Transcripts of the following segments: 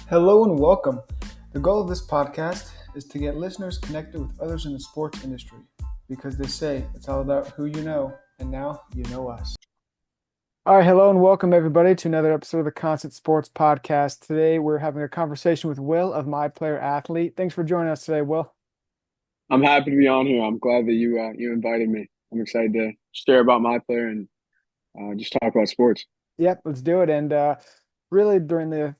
Hello and welcome. The goal of this podcast is to get listeners connected with others in the sports industry because they say it's all about who you know, and now you know us. All right, hello and welcome everybody to another episode of the Constant Sports Podcast. Today we're having a conversation with Will of My Player Athlete. Thanks for joining us today, Will. I'm happy to be on here. I'm glad that you invited me. I'm excited to share about my player and just talk about sports. Yep, let's do it. And really, during the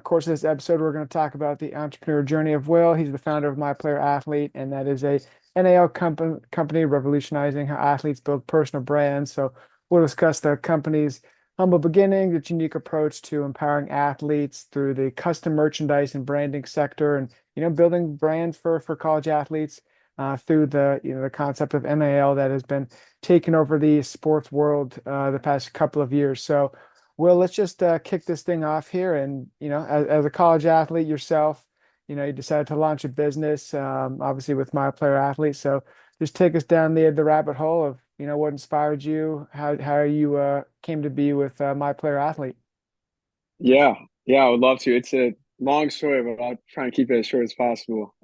course of this episode, we're going to talk about the entrepreneur journey of Will. He's the founder of My Player Athlete, and that is a NIL company revolutionizing how athletes build personal brands. So we'll discuss the company's humble beginnings, its unique approach to empowering athletes through the custom merchandise and branding sector, and building brands for college athletes through the concept of NIL that has been taken over the sports world the past couple of years. So, Will, let's just kick this thing off here. And as a college athlete yourself, you decided to launch a business, obviously with My Player Athlete. So, just take us down the rabbit hole of what inspired you, how you came to be with My Player Athlete. Yeah, yeah, I would love to. It's a long story, but I'll try and keep it as short as possible.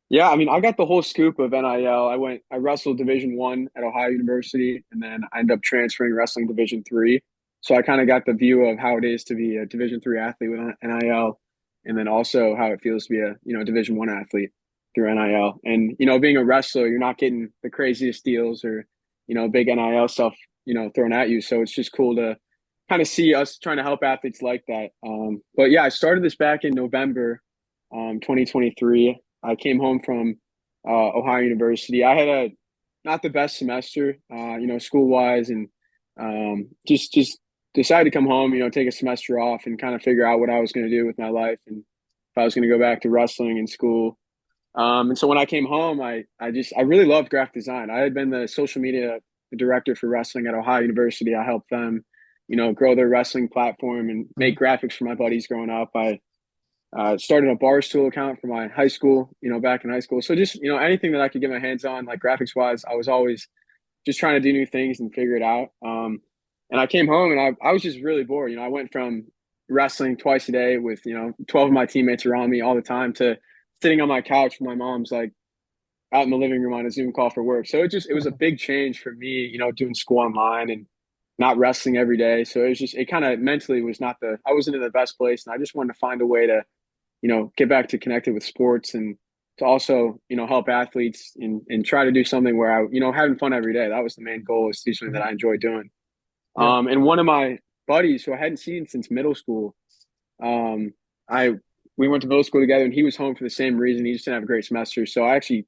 Yeah, I mean, I got the whole scoop of NIL. I wrestled Division 1 at Ohio University, and then I ended up transferring wrestling Division 3. So I kind of got the view of how it is to be a Division 3 athlete with NIL, and then also how it feels to be a Division 1 athlete through NIL. And being a wrestler, you're not getting the craziest deals or big NIL stuff thrown at you. So it's just cool to kind of see us trying to help athletes like that. But yeah, I started this back in November, 2023. I came home from Ohio University. I had a not the best semester, school wise, and just decided to come home, take a semester off and kind of figure out what I was going to do with my life and if I was going to go back to wrestling in school. And so when I came home, I really loved graphic design. I had been the social media director for wrestling at Ohio University. I helped them, grow their wrestling platform and Mhm. make graphics for my buddies growing up. I started a Barstool account for my high school, back in high school. So just, anything that I could get my hands on, like graphics wise, I was always just trying to do new things and figure it out. And I came home and I was just really bored. I went from wrestling twice a day with, 12 of my teammates around me all the time to sitting on my couch with my mom's like out in the living room on a Zoom call for work. So it was a big change for me, doing school online and not wrestling every day. So it kind of mentally was not I wasn't in the best place. And I just wanted to find a way to get back to connected with sports and to also, help athletes and try to do something where I, having fun every day. That was the main goal, is to do something that Mhm. I enjoy doing. Yeah. And one of my buddies who I hadn't seen since middle school, um, I we went to middle school together and he was home for the same reason. He just didn't have a great semester. So I actually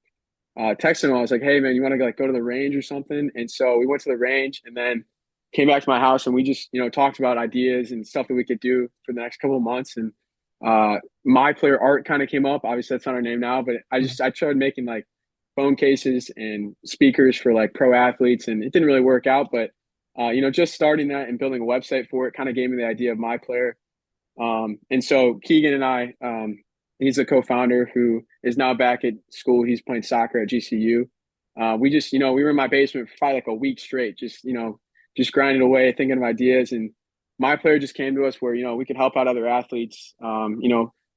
texted him. I was like, "Hey man, you want to like go to the range or something?" And so we went to the range and then came back to my house and we just talked about ideas and stuff that we could do for the next couple of months. And my player art kind of came up. Obviously, that's not our name now, but Mhm. I tried making like phone cases and speakers for like pro athletes, and it didn't really work out. But just starting that and building a website for it kind of gave me the idea of my player. And so Keegan and I, he's a co-founder who is now back at school. He's playing soccer at GCU. We just, we were in my basement for probably like a week straight, just grinding away, thinking of ideas. And my player just came to us where, we could help out other athletes,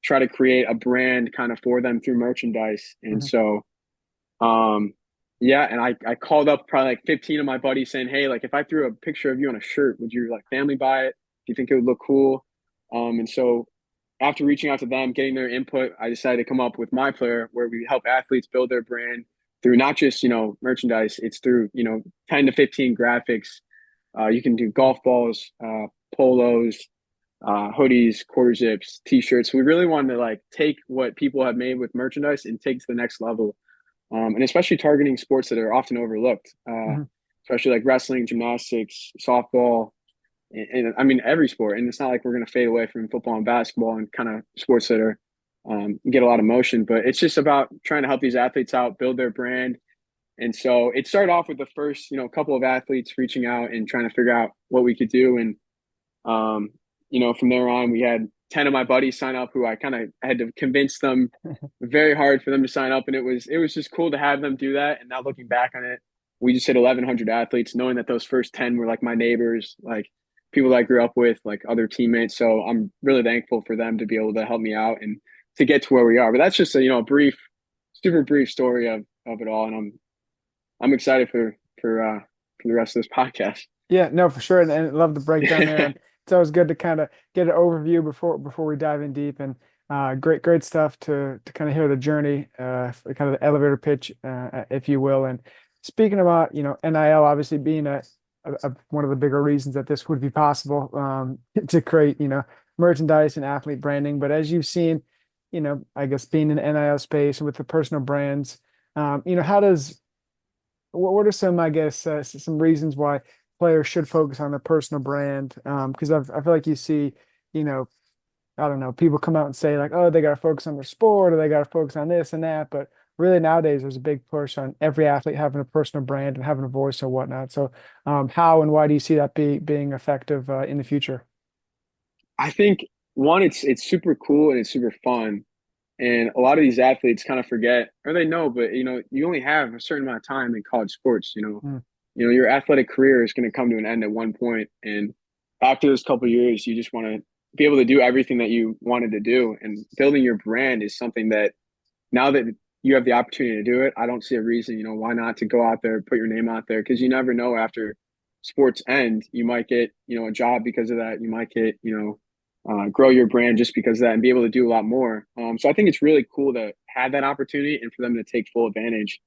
try to create a brand kind of for them through merchandise. And Mhm. so, um, yeah, and I called up probably like 15 of my buddies saying, "Hey, like if I threw a picture of you on a shirt, would your like family buy it? Do you think it would look cool?" And so after reaching out to them, getting their input, I decided to come up with my player where we help athletes build their brand through not just, merchandise, it's through, 10 to 15 graphics. You can do golf balls, polos, hoodies, quarter zips, t-shirts. We really wanted to like take what people have made with merchandise and take to the next level. And especially targeting sports that are often overlooked, Mhm. especially like wrestling, gymnastics, softball, and I mean every sport. And it's not like we're going to fade away from football and basketball and kind of sports that are get a lot of motion, but it's just about trying to help these athletes out, build their brand. And so it started off with the first, couple of athletes reaching out and trying to figure out what we could do. And um, from there on, we had 10 of my buddies sign up who I kind of had to convince them very hard for them to sign up. And it was just cool to have them do that. And now looking back on it, we just hit 1,100 athletes, knowing that those first 10 were like my neighbors. Like people that I grew up with, like other teammates. So I'm really thankful for them to be able to help me out and to get to where we are. But that's just a brief, super brief story of it all, and I'm excited for the rest of this podcast. Yeah, no, for sure. And I love the breakdown there. And it's always good to kind of get an overview before we dive in deep. And great stuff to kind of hear the journey, kind of the elevator pitch, if you will. And speaking about, NIL obviously being one of the bigger reasons that this would be possible, to create, merchandise and athlete branding. But as you've seen, I guess being in the NIL space and with the personal brands, how does what are some, I guess, some reasons why players should focus on their personal brand? Because I feel like you see, you know, I don't know, people come out and say like, oh, they got to focus on their sport or they got to focus on this and that. But really nowadays, there's a big push on every athlete having a personal brand and having a voice or whatnot. So, how and why do you see that being effective in the future? I think one, it's super cool and it's super fun. And a lot of these athletes kind of forget, or they know, but you only have a certain amount of time in college sports. Mm, Your athletic career is going to come to an end at one point, and after those couple of years, you just want to be able to do everything that you wanted to do. And building your brand is something that now that you have the opportunity to do it, I don't see a reason, why not to go out there, put your name out there, because you never know after sports end, you might get, a job because of that. You might get, grow your brand just because of that and be able to do a lot more. So I think it's really cool to have that opportunity and for them to take full advantage.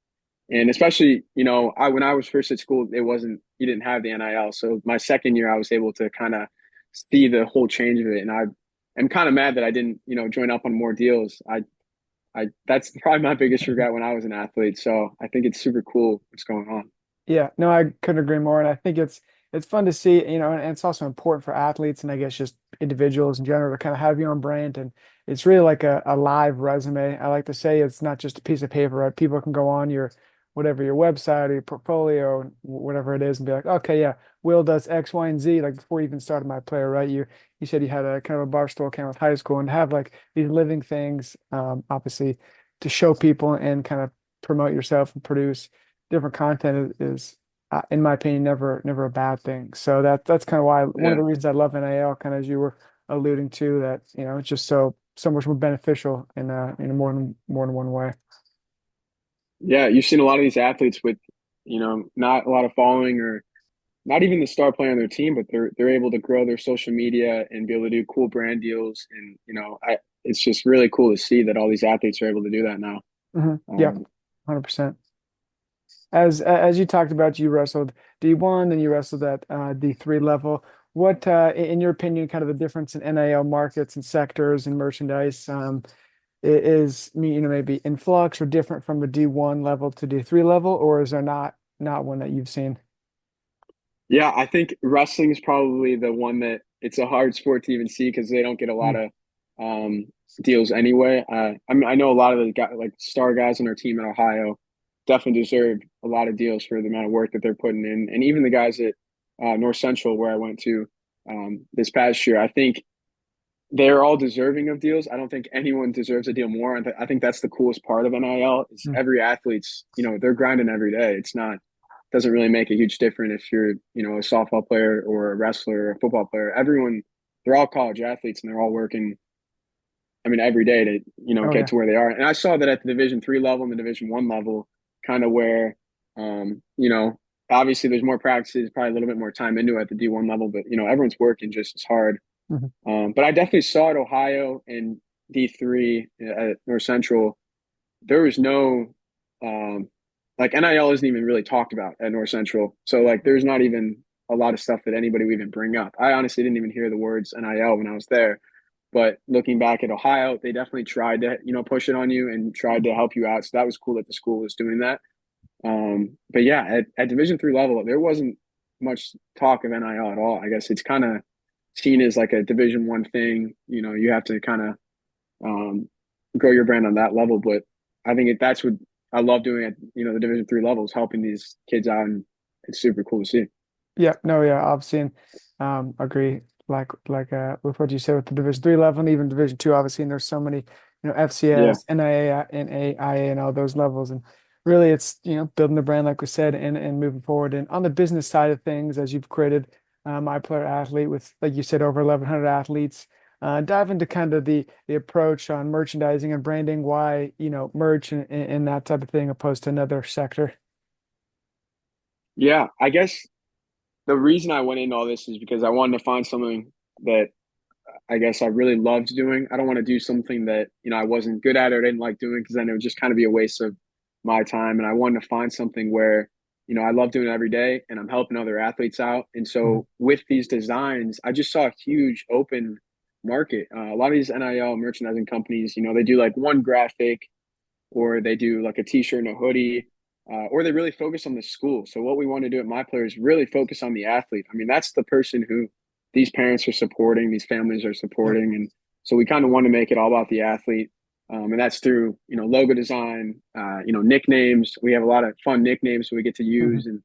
And especially, when I was first at school, you didn't have the NIL. So my second year, I was able to kind of see the whole change of it. And I'm kind of mad that I didn't, join up on more deals. That's probably my biggest regret when I was an athlete. So I think it's super cool what's going on. yeah, no, I couldn't agree more. And I think it's fun to see, and it's also important for athletes and I guess just individuals in general to kind of have your own brand. And it's really like a live resume. I like to say it's not just a piece of paper, right? People can go on your website or your portfolio, whatever it is, and be like, okay, yeah, Will does X, Y, and Z, like before you even started my player, right? You said you had a kind of a barstool account with high school and have like these living things, obviously to show people and kind of promote yourself and produce different content is in my opinion, never a bad thing. So that's kind of why one of Yeah. the reasons I love NIL, kind of as you were alluding to, that it's just so much more beneficial in more than one way. Yeah. You've seen a lot of these athletes with, not a lot of following or not even the star player on their team, but they're able to grow their social media and be able to do cool brand deals. And, it's just really cool to see that all these athletes are able to do that now. Yeah, Um, 100%. As you talked about, you wrestled D1, then you wrestled at D3 level. What, in your opinion, kind of the difference in NIL markets and sectors and merchandise, is maybe influx or different from a D1 level to D3 level, or is there not one that you've seen? Yeah, I think wrestling is probably the one that it's a hard sport to even see because they don't get a lot Mm, of um, deals anyway. I mean, I know a lot of the guys, like star guys on our team in Ohio, definitely deserve a lot of deals for the amount of work that they're putting in, and even the guys at North Central where I went to this past year, I think they're all deserving of deals. I don't think anyone deserves a deal more. And I think that's the coolest part of NIL is mm. every athlete's, they're grinding every day. It's not doesn't really make a huge difference if you're, a softball player or a wrestler or a football player. Everyone, they're all college athletes and they're all working, I mean, every day to, Oh get yeah. to where they are. And I saw that at the Division 3 level and the Division 1 level, kind of where, um, you know, obviously there's more practices, probably a little bit more time into it at the D1 level, but, everyone's working just as hard. Mhm. But I definitely saw at Ohio and D3 at North Central, there was no like NIL isn't even really talked about at North Central. So like there's not even a lot of stuff that anybody would even bring up. I honestly didn't even hear the words NIL when I was there. But looking back at Ohio, they definitely tried to, push it on you and tried to help you out. So that was cool that the school was doing that. But yeah, at Division 3 level, there wasn't much talk of NIL at all. I guess it's kind of seen as like a Division 1 thing. You have to kind of um, grow your brand on that level. But I think that's what I love doing at the Division 3 levels, helping these kids out, and it's super cool to see. Yeah, no, yeah, obviously, and agree. Like with what you said with the Division 3 level and even Division 2, obviously, and there's so many, Yeah, FCS, NAIA, NAIA, and all those levels, and really, it's building the brand, like we said, and moving forward. And on the business side of things, as you've created my player athlete with, like you said, over 1,100 athletes. Dive into kind of the approach on merchandising and branding, why, merch and that type of thing opposed to another sector. Yeah, I guess the reason I went into all this is because I wanted to find something that I guess I really loved doing. I don't want to do something that, I wasn't good at or didn't like doing because then it would just kind of be a waste of my time. And I wanted to find something where, I love doing it every day and I'm helping other athletes out. And Mhm. so with these designs, I just saw a huge open market. A lot of these NIL merchandising companies, they do like one graphic or they do like a t-shirt and a hoodie, or they really focus on the school. So what we want to do at My Player is really focus on the athlete. I mean, that's the person who these parents are supporting, these families are Yep. supporting, and so we kind of want to make it all about the athlete. And that's through logo design, nicknames. We have a lot of fun nicknames we get to Mhm. use, and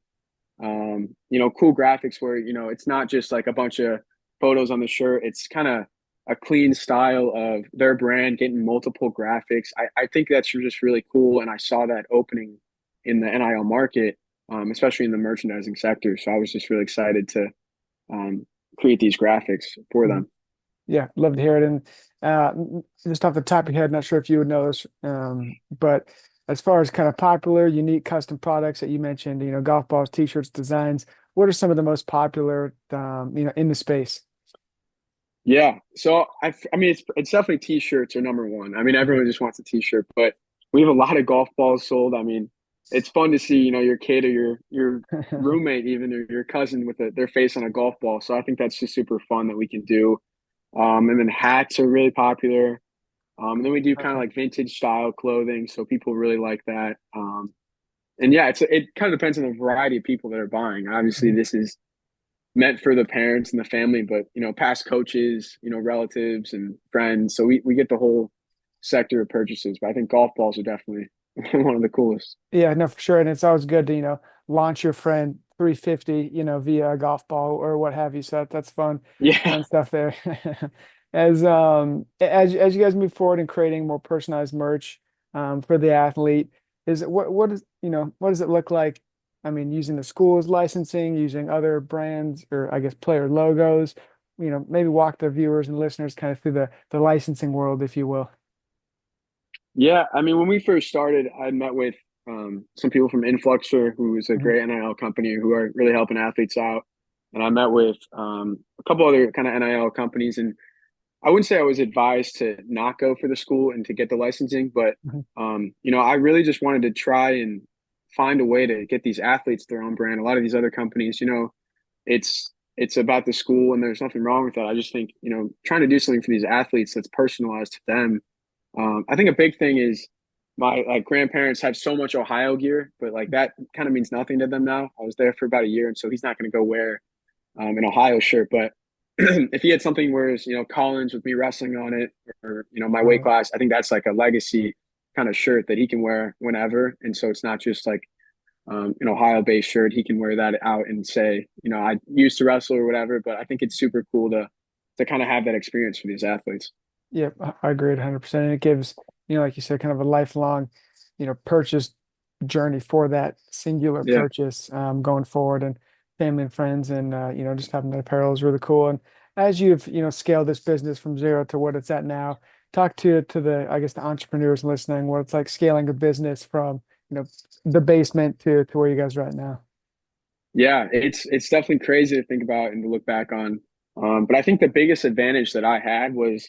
cool graphics where it's not just like a bunch of photos on the shirt. It's kind of a clean style of their brand getting multiple graphics. I think that's just really cool, and I saw that opening in the NIL market, especially in the merchandising sector. So I was just really excited to um, create these graphics for Mhm. them. Yeah, love to hear it. And just off the top of your head, not sure if you would know this, but as far as kind of popular, unique custom products that you mentioned, golf balls, t-shirts, designs, what are some of the most popular, in the space? Yeah. So I mean, it's definitely t-shirts are number one. I mean, Mhm. everyone just wants a t-shirt, but we have a lot of golf balls sold. I mean, it's fun to see, your kid or your roommate even or your cousin with their face on a golf ball. So I think that's just super fun that we can do. And then hats are really popular. And then we do kind of Okay. like vintage style clothing, so people really like that. And yeah, it kind of depends on the variety of people that are buying. Obviously, Mhm. this is meant for the parents and the family, but past coaches, relatives and friends. So we get the whole sector of purchases. But I think golf balls are definitely one of the coolest. Yeah, no, for sure. And it's always good to, launch your friend 350, via a golf ball or what have you. So that's fun, Yeah. fun stuff there. As you guys move forward in creating more personalized merch for the athlete, is it what is, what does it look like? I mean, using the school's licensing, using other brands or I guess player logos, maybe walk the viewers and listeners kind of through the licensing world, if you will. Yeah. I mean, when we first started, I met with some people from Influxor, who is a Mhm. great NIL company who are really helping athletes out. And I met with a couple other kind of NIL companies. And I wouldn't say I was advised to not go for the school and to get the licensing, but Mhm. I really just wanted to try and find a way to get these athletes their own brand. A lot of these other companies, it's about the school, and there's nothing wrong with that. I just think trying to do something for these athletes that's personalized to them. I think a big thing is my like grandparents have so much Ohio gear, but like that kind of means nothing to them now. I was there for about a year, and so he's not going to go wear an Ohio shirt. But if he had something where it's, Collins with me wrestling on it or, my weight Right. class, I think that's like a legacy kind of shirt that he can wear whenever. And so it's not just like an Ohio based shirt. He can wear that out and say, I used to wrestle or whatever. But I think it's super cool to kind of have that experience for these athletes. Yep, I agree 100%. And it gives, like you said, kind of a lifelong, purchase journey for that singular Yeah. purchase going forward and family and friends and, just having that apparel is really cool. And as you've, scaled this business from zero to what it's at now, talk to the, I guess, the entrepreneurs listening, what it's like scaling a business from, the basement to where you guys are at now. Yeah, it's definitely crazy to think about and to look back on. But I think the biggest advantage that I had was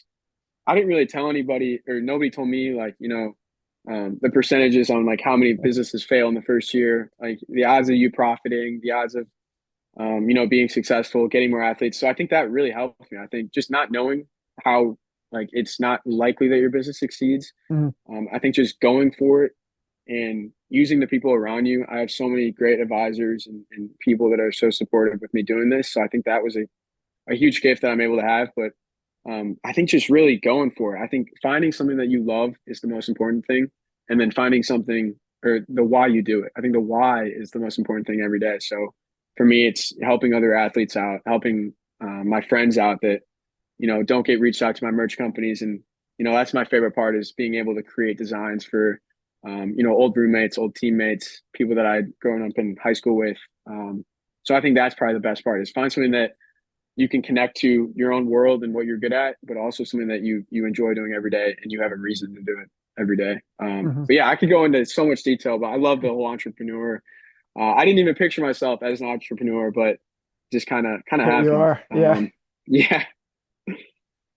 I didn't really tell anybody or nobody told me like, the percentages on like how many businesses fail in the first year, like the odds of you profiting, the odds of being successful, getting more athletes. So I think that really helped me. I think just not knowing how like it's not likely that your business succeeds. Mhm. I think just going for it and using the people around you. I have so many great advisors and people that are so supportive with me doing this. So I think that was a huge gift that I'm able to have. But I think just really going for it. I think finding something that you love is the most important thing, and then finding something or the why you do it. I think the why is the most important thing every day. So for me, it's helping other athletes out, helping my friends out that don't get reached out to my merch companies, and that's my favorite part is being able to create designs for old roommates, old teammates, people that I'd grown up in high school with. So I think that's probably the best part is find something that you can connect to your own world and what you're good at, but also something that you enjoy doing every day and you have a reason to do it every day. Hmm. But yeah, I could go into so much detail, but I love the whole entrepreneur. I didn't even picture myself as an entrepreneur, but just kind of But you happened. are, yeah. Yeah,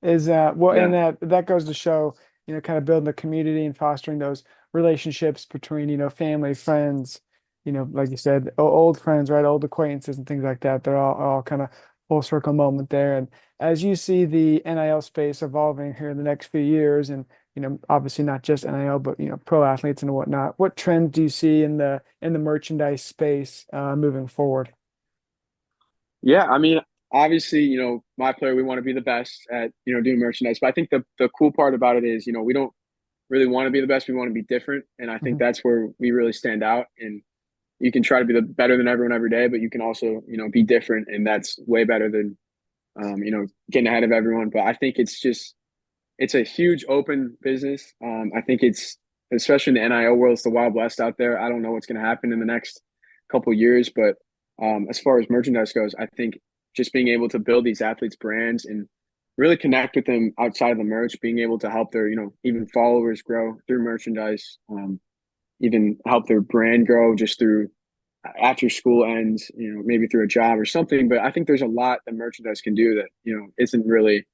Is well, and yeah, that goes to show, kind of building the community and fostering those relationships between, family, friends, like you said, old friends, right? Old acquaintances and things like that. They're all kind of full circle moment there. And as you see the NIL space evolving here in the next few years, and obviously not just NIL, but pro athletes and whatnot, what trends do you see in the merchandise space moving forward? yeah. I mean, obviously, my player, we want to be the best at doing merchandise. But I think the cool part about it is, we don't really want to be the best. We want to be different, and I think Mhm. that's where we really stand out. And you can try to be the better than everyone every day, but you can also be different, and that's way better than getting ahead of everyone. But I think it's a huge open business. I think it's especially in the NIL world, it's the Wild West out there. I don't know what's going to happen in the next couple of years, but as far as merchandise goes, I think just being able to build these athletes' brands and really connect with them outside of the merch, being able to help their even followers grow through merchandise, even help their brand grow just through after school ends, maybe through a job or something. But I think there's a lot that merchandise can do that isn't really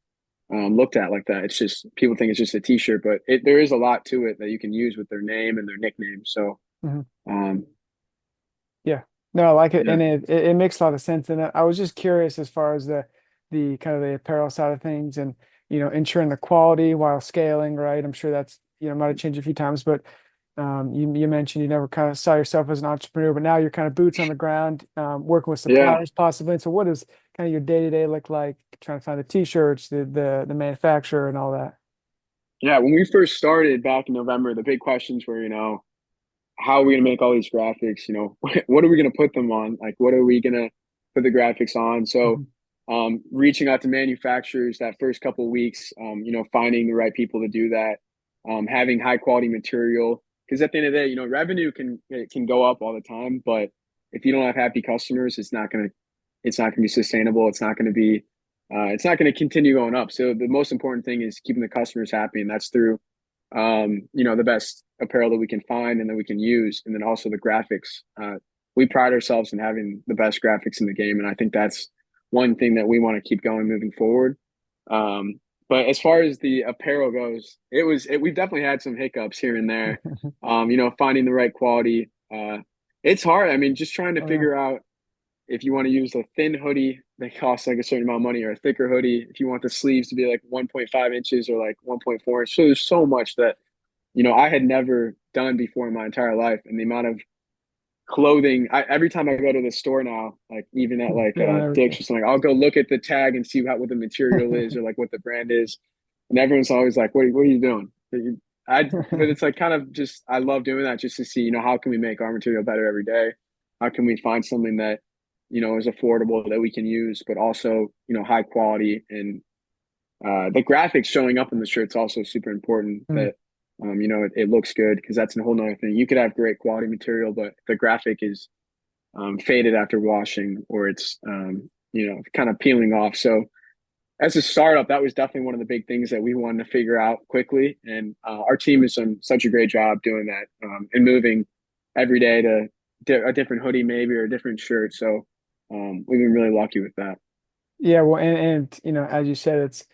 looked at like that. It's just people think it's just a T-shirt, but there is a lot to it that you can use with their name and their nickname. So, Mhm. um, Yeah, no, I like it, yeah, and it makes a lot of sense. And I was just curious as far as the kind of the apparel side of things, and ensuring the quality while scaling, right? I'm sure that's might have changed a few times, but you mentioned you never kind of saw yourself as an entrepreneur, but now you're kind of boots on the ground, working with yeah, suppliers possibly. And so, what does kind of your day to day look like? Trying to find the t-shirts, the manufacturer, and all that. yeah. When we first started back in November, the big questions were, how are we going to make all these graphics? What are we going to put them on? Like, what are we going to put the graphics on? So, Mhm. reaching out to manufacturers that first couple of weeks, finding the right people to do that, having high quality material. Because at the end of the day, revenue can go up all the time, but if you don't have happy customers, it's not gonna be sustainable. It's not gonna continue going up. So the most important thing is keeping the customers happy, and that's through the best apparel that we can find and that we can use, and then also the graphics. We pride ourselves in having the best graphics in the game, and I think that's one thing that we want to keep going moving forward. Um, but as far as the apparel goes, we've definitely had some hiccups here and there. Finding the right quality. It's hard. I mean, just trying to Oh yeah. figure out if you want to use a thin hoodie that costs like a certain amount of money or a thicker hoodie, if you want the sleeves to be like 1.5 inches or like 1.4 inches. So there's so much that I had never done before in my entire life. And the amount of clothing, every time I go to the store now, like even at like Feeling Dick's everything. or something, I'll go look at the tag and see what the material is or like what the brand is. And everyone's always like, what are you doing? But it's like kind of just, I love doing that just to see, how can we make our material better every day? How can we find something that, is affordable that we can use, but also, high quality and the graphics showing up in the shirt's also super important Mm. that it looks good because that's a whole nother thing. You could have great quality material, but the graphic is faded after washing or it's kind of peeling off. So as a startup, that was definitely one of the big things that we wanted to figure out quickly, and our team has done such a great job doing that and moving every day to a different hoodie maybe or a different shirt. So we've been really lucky with that. Yeah, well, and as you said, it's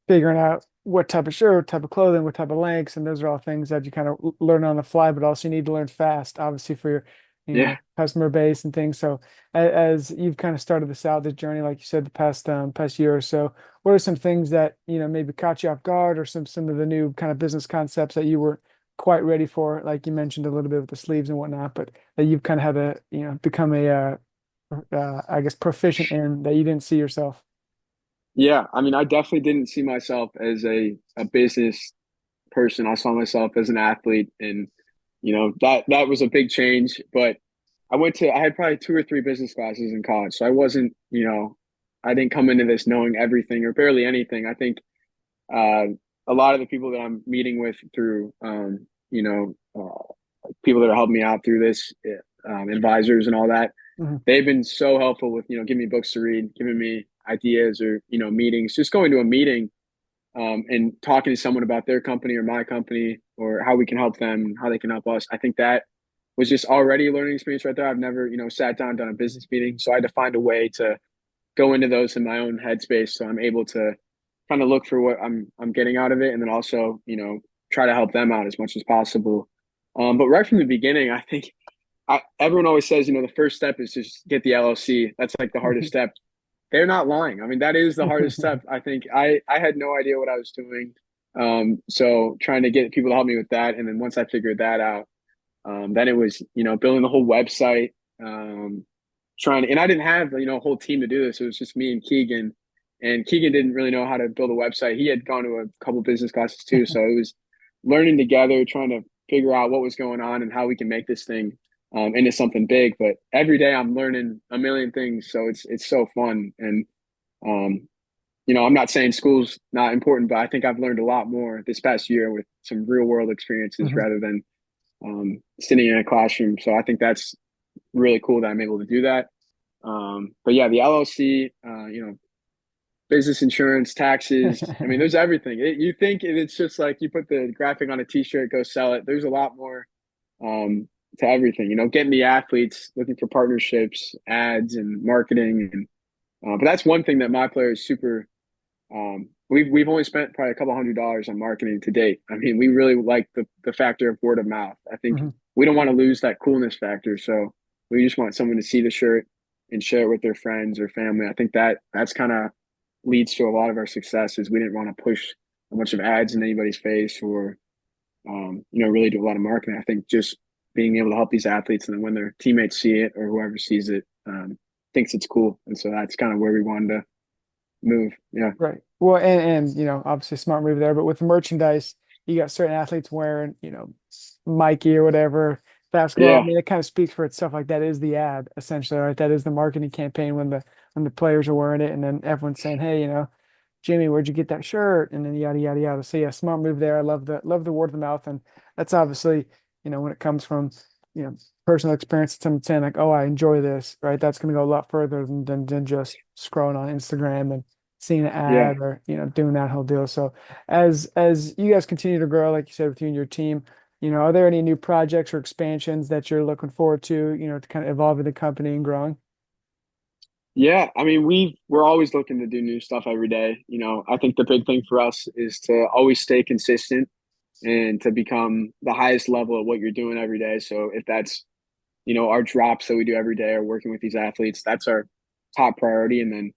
figuring out what type of shirt, what type of clothing, what type of lengths, and those are all things that you kind of learn on the fly, but also you need to learn fast, obviously, for your, Yeah. customer base and things. So as you've kind of started this out, this journey, like you said, the past year or so, what are some things that, maybe caught you off guard or some of the new kind of business concepts that you were quite ready for, like you mentioned a little bit with the sleeves and whatnot, but that you've kind of had to, become I guess, proficient in that you didn't see yourself? Yeah, I mean, I definitely didn't see myself as a business person. I saw myself as an athlete, and that was a big change. But I had probably two or three business classes in college, so I wasn't, I didn't come into this knowing everything or barely anything. I think uh, a lot of the people that I'm meeting with through, people that are helping me out through this, advisors and all that, Mhm. they've been so helpful with giving me books to read, giving me ideas or, meetings, just going to a meeting and talking to someone about their company or my company or how we can help them, how they can help us. I think that was just already a learning experience right there. I've never, sat down, done a business meeting. So I had to find a way to go into those in my own headspace. So I'm able to kind of look for what I'm getting out of it. And then also, try to help them out as much as possible. But right from the beginning, I think everyone always says, the first step is just get the LLC. That's like the hardest step. They're not lying. I mean, that is the hardest step. I think I had no idea what I was doing. So trying to get people to help me with that. And then once I figured that out, then it was, building the whole website, and I didn't have, a whole team to do this. It was just me and Keegan didn't really know how to build a website. He had gone to a couple business classes too. So it was learning together, trying to figure out what was going on and how we can make this thing into something big. But every day I'm learning a million things. So it's so fun. And, um, I'm not saying school's not important, but I think I've learned a lot more this past year with some real world experiences Mhm. rather than sitting in a classroom. So I think that's really cool that I'm able to do that. But yeah, the LLC, business insurance, taxes. I mean, there's everything. You think it's just like you put the graphic on a t-shirt, go sell it. There's a lot more um, to everything, getting the athletes, looking for partnerships, ads and marketing. And, but that's one thing that my player is super we've only spent probably a couple $100s on marketing to date. I mean, we really like the factor of word of mouth. I think Mhm. we don't want to lose that coolness factor. So we just want someone to see the shirt and share it with their friends or family. I think that's kind of leads to a lot of our success is we didn't want to push a bunch of ads in anybody's face or really do a lot of marketing. I think just being able to help these athletes and then when their teammates see it or whoever sees it thinks it's cool. And so that's kind of where we wanted to move. Yeah. Right. Well, and obviously smart move there, but with merchandise, you got certain athletes wearing, Mikey or whatever, basketball. I Yeah. mean, it kind of speaks for itself. Like that is the ad essentially, right? That is the marketing campaign when the players are wearing it, and then everyone's saying, "Hey, Jimmy, where'd you get that shirt?" And then yada yada yada. So yeah, smart move there. I love the word of mouth, and that's obviously, when it comes from, you know, personal experience, someone saying like, "Oh, I enjoy this," right? That's gonna go a lot further than just scrolling on Instagram and seeing an Yeah. ad or doing that whole deal. So as you guys continue to grow, like you said, with you and your team, are there any new projects or expansions that you're looking forward to, to kind of evolving the company and growing? Yeah. I mean, we're always looking to do new stuff every day. I think the big thing for us is to always stay consistent and to become the highest level of what you're doing every day. So if that's, our drops that we do every day or working with these athletes, that's our top priority. And then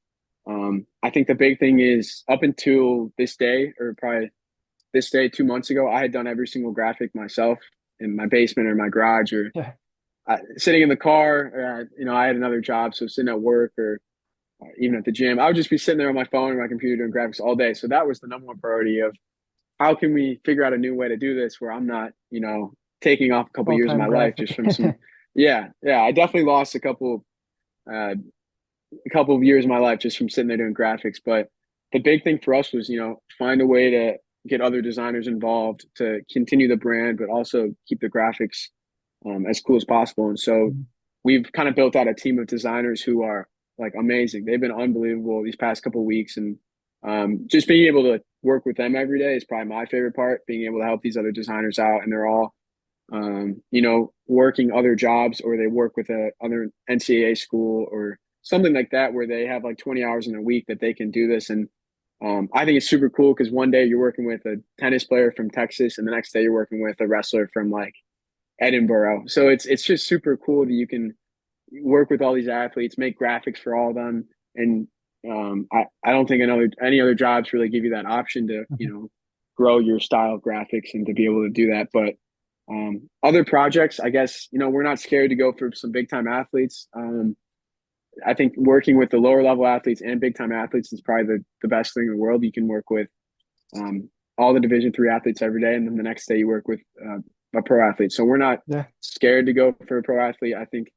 I think the big thing is up until this day, or probably this day 2 months ago, I had done every single graphic myself in my basement or my garage or Yeah. sitting in the car. I had another job, so sitting at work or even at the gym, I would just be sitting there on my phone or my computer doing graphics all day. So that was the number one priority of how can we figure out a new way to do this where I'm not, taking off a couple years of Full-time my life graphic. just from some, yeah, yeah. I definitely lost uh, a couple of years of my life just from sitting there doing graphics. But the big thing for us was, find a way to get other designers involved to continue the brand, but also keep the graphics as cool as possible. And so we've kind of built out a team of designers who are like amazing. They've been unbelievable these past couple of weeks, and just being able to work with them every day is probably my favorite part. Being able to help these other designers out, and they're all, working other jobs or they work with a other NCAA school or something like that, where they have like 20 hours in a week that they can do this. And I think it's super cool because one day you're working with a tennis player from Texas, and the next day you're working with a wrestler from like Edinburgh. So it's just super cool that you can work with all these athletes, make graphics for all of them, and I don't think any other jobs really give you that option to grow your style of graphics and to be able to do that. But other projects, I guess we're not scared to go for some big time athletes. I think working with the lower level athletes and big time athletes is probably the best thing in the world. You can work with all the Division 3 athletes every day, and then the next day you work with a pro athlete. So we're not Yeah. scared to go for a pro athlete. I think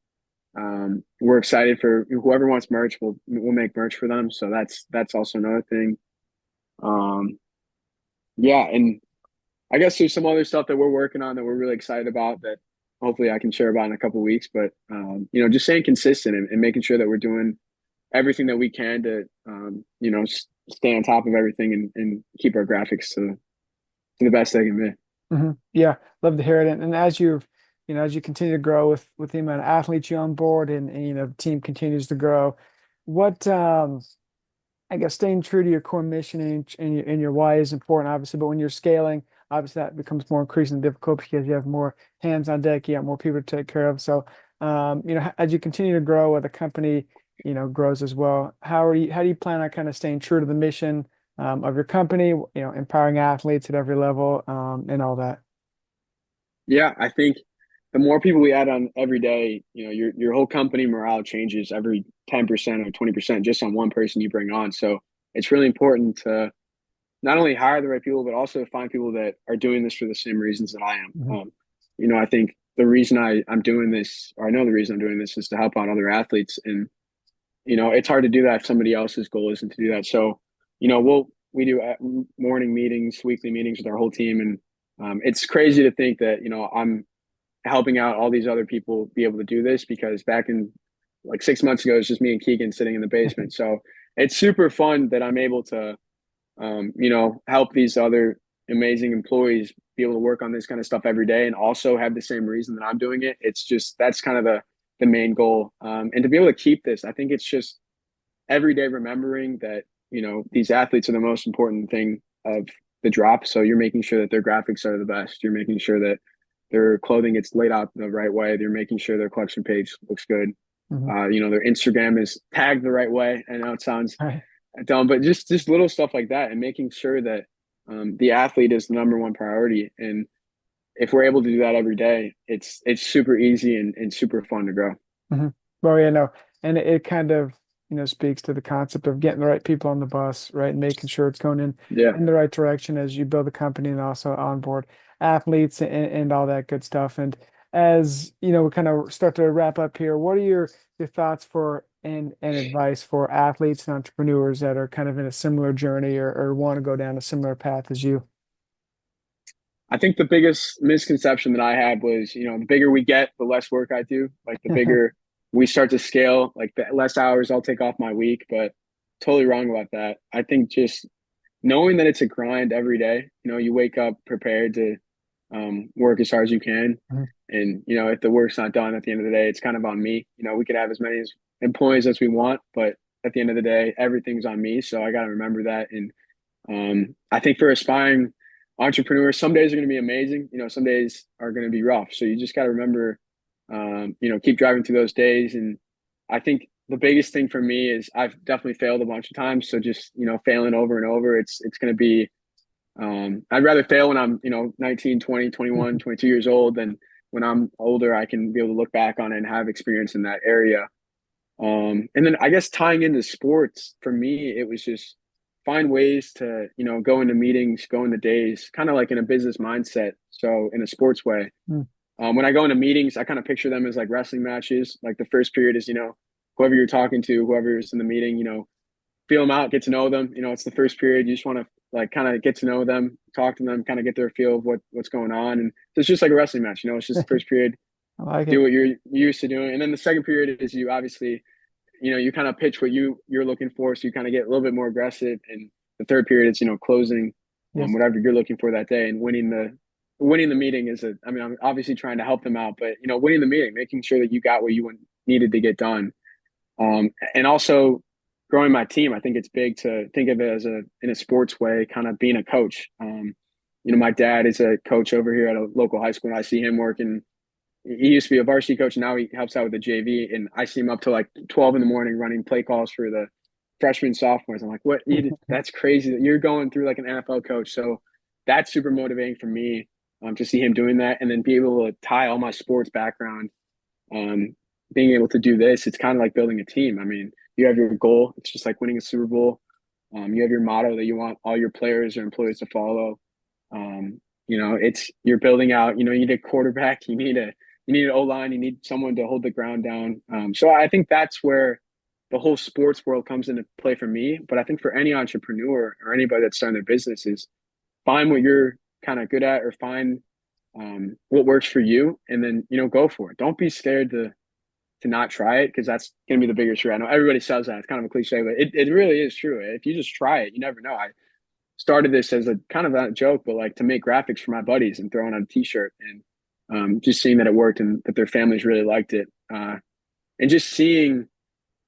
we're excited for whoever wants merch. We'll make merch for them. So that's also another thing. Um, yeah, and I guess there's some other stuff that we're working on that we're really excited about that hopefully I can share about in a couple of weeks. But just staying consistent and making sure that we're doing everything that we can to stay on top of everything and keep our graphics to the best they can be. Yeah, love to hear it. And as as you continue to grow with the amount of athletes you on board and the team continues to grow, what I guess staying true to your core mission and your why is important, obviously, but when you're scaling, obviously that becomes more increasingly difficult because you have more hands on deck, you have more people to take care of. So, as you continue to grow, or the company, grows as well, how do you plan on kind of staying true to the mission, of your company, empowering athletes at every level, and all that? Yeah, I think the more people we add on every day, your whole company morale changes every 10% or 20% just on one person you bring on. So it's really important to not only hire the right people, but also find people that are doing this for the same reasons that I am. Mhm. I think the reason I'm doing this, or I know the reason I'm doing this, is to help out other athletes. And, it's hard to do that if somebody else's goal isn't to do that. So, we do morning meetings, weekly meetings with our whole team. And it's crazy to think that, I'm helping out all these other people be able to do this because back in like 6 months ago, it's just me and Keegan sitting in the basement. So it's super fun that I'm able to help these other amazing employees be able to work on this kind of stuff every day and also have the same reason that I'm doing it. It's just that's kind of the main goal. And to be able to keep this, I think it's just every day remembering that, these athletes are the most important thing of the drop. So you're making sure that their graphics are the best. You're making sure that their clothing gets laid out the right way. They're making sure their collection page looks good. Mhm. Their Instagram is tagged the right way. I know it sounds Right. dumb, but just little stuff like that, and making sure that the athlete is the number one priority. And if we're able to do that every day, it's super easy and super fun to grow. Mhm. Well, no, and it kind of, speaks to the concept of getting the right people on the bus, right, and making sure it's going Yeah. in the right direction as you build the company and also onboard athletes and all that good stuff. And as we kind of start to wrap up here, what are your thoughts for and advice for athletes and entrepreneurs that are kind of in a similar journey or want to go down a similar path as you? I think the biggest misconception that I had was, the bigger we get, the less work I do. Like the bigger we start to scale, like the less hours I'll take off my week. But totally wrong about that. I think just knowing that it's a grind every day, you wake up prepared to work as hard as you can. Mhm. And, if the work's not done at the end of the day, it's kind of on me. We could have as many employees as we want, but at the end of the day, everything's on me. So I got to remember that. And I think for aspiring entrepreneurs, some days are going to be amazing. Some days are going to be rough. So you just got to remember, keep driving through those days. And I think the biggest thing for me is I've definitely failed a bunch of times. So just, failing over and over, it's going to be, I'd rather fail when I'm, 19, 20, 21, 22 years old than when I'm older, I can be able to look back on it and have experience in that area. And then I guess tying into sports for me, it was just find ways to, go into meetings, go into days, kind of like in a business mindset. So in a sports way, when I go into meetings, I kind of picture them as like wrestling matches. Like the first period is, whoever you're talking to, whoever's in the meeting, feel them out, get to know them. It's the first period. You just want to like kind of get to know them, talk to them, kind of get their feel of what's going on. And so it's just like a wrestling match. It's just the first period, I like do it. what you're used to doing. And then the second period is you obviously you kind of pitch what you're looking for, so you kind of get a little bit more aggressive. And the third period is closing Yes. whatever you're looking for that day and winning the meeting is I mean, I'm obviously trying to help them out, but winning the meeting, making sure that you got what you needed to get done. And also growing my team. I think it's big to think of it as in a sports way, kind of being a coach. My dad is a coach over here at a local high school, and I see him working. He used to be a varsity coach, and now he helps out with the JV. And I see him up to like 12 in the morning running play calls for the freshmen, sophomores. I'm like, what? That's crazy that you're going through like an NFL coach. So that's super motivating for me, to see him doing that and then be able to tie all my sports background, um, being able to do this. It's kind of like building a team. I mean, you have your goal. It's just like winning a Super Bowl. You have your motto that you want all your players or employees to follow. It's you're building out. You need a quarterback. You need an O line. You need someone to hold the ground down. So I think that's where the whole sports world comes into play for me. But I think for any entrepreneur or anybody that's starting their business is find what you're kind of good at or find what works for you, and then go for it. Don't be scared to to not try it because that's going to be the biggest regret. I know everybody says that. It's kind of a cliche, but it really is true. If you just try it, you never know. I started this as a kind of a joke, but like to make graphics for my buddies and throwing on a t-shirt and just seeing that it worked and that their families really liked it. And just seeing,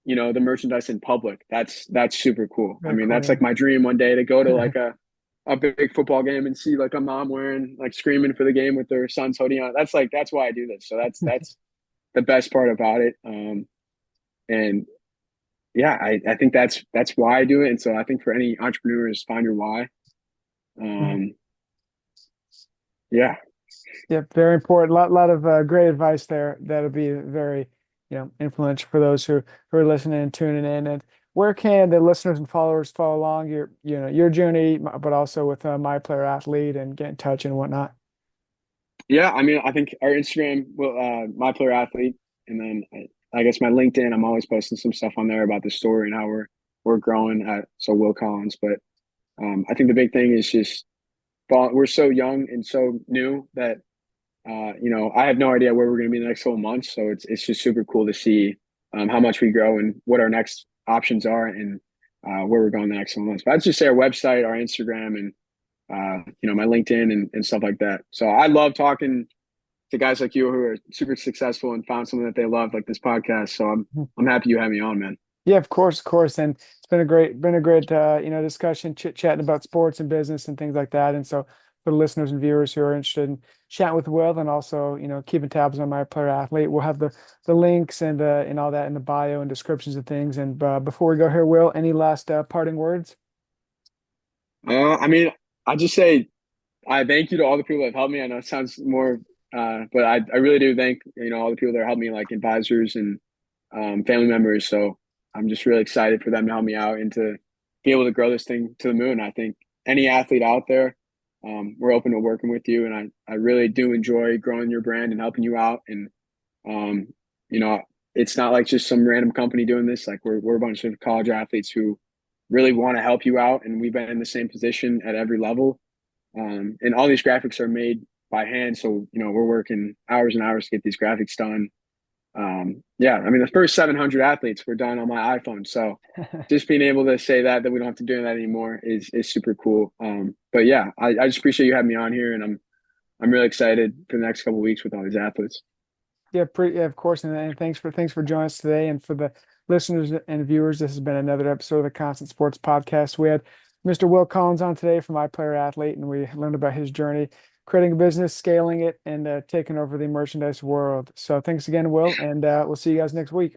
the merchandise in public, that's super cool. I Very mean, cool. that's like Yeah. my dream one day to go to like a big football game and see like a mom wearing like screaming for the game with their son's hoodie on. That's why I do this. So that's the best part about it. And yeah, I think that's why I do it. And so I think for any entrepreneurs, find your why. Mhm. Um, yeah. Yeah, very important. Lot of great advice there. That'll be very, influential for those who are listening and tuning in. And where can the listeners and followers follow along your journey, but also with My Player Athlete and get in touch and whatnot? Yeah, I mean, I think our Instagram will my player athlete, and then I guess my LinkedIn. I'm always posting some stuff on there about the story and how we're growing at so Will Collins. But I think the big thing is just we're so young and so new that I have no idea where we're going to be in the next couple months. So it's just super cool to see how much we grow and what our next options are and where we're going the next couple months. But I'd just say our website, our Instagram, and my LinkedIn and stuff like that. So I love talking to guys like you who are super successful and found something that they love, like this podcast. So I'm happy you had me on, man. Yeah, of course. And it's been a great discussion, chit-chatting about sports and business and things like that. And so for the listeners and viewers who are interested in chatting with Will and also, keeping tabs on My Player Athlete, we'll have the links and all that in the bio and descriptions of things. And before we go here, Will, any last parting words? I mean, I just say I thank you to all the people that have helped me. I know it sounds more, but I really do thank all the people that helped me, like advisors and family members. So I'm just really excited for them to help me out and to be able to grow this thing to the moon. I think any athlete out there, we're open to working with you, and I really do enjoy growing your brand and helping you out. And um, you know, it's not like just some random company doing this. Like we're a bunch of college athletes who really want to help you out, and we've been in the same position at every level. And all these graphics are made by hand, so we're working hours and hours to get these graphics done. Yeah, I mean the first 700 athletes were done on my iPhone, so just being able to say that we don't have to do that anymore is super cool. But yeah, I just appreciate you having me on here, and I'm really excited for the next couple of weeks with all these athletes. Yeah, of course. And thanks for joining us today. And for the listeners and viewers, this has been another episode of the Constant Sports Podcast. We had Mr. Will Collins on today from My Player Athlete, and we learned about his journey creating a business, scaling it, and taking over the merchandise world. So thanks again, Will, and we'll see you guys next week.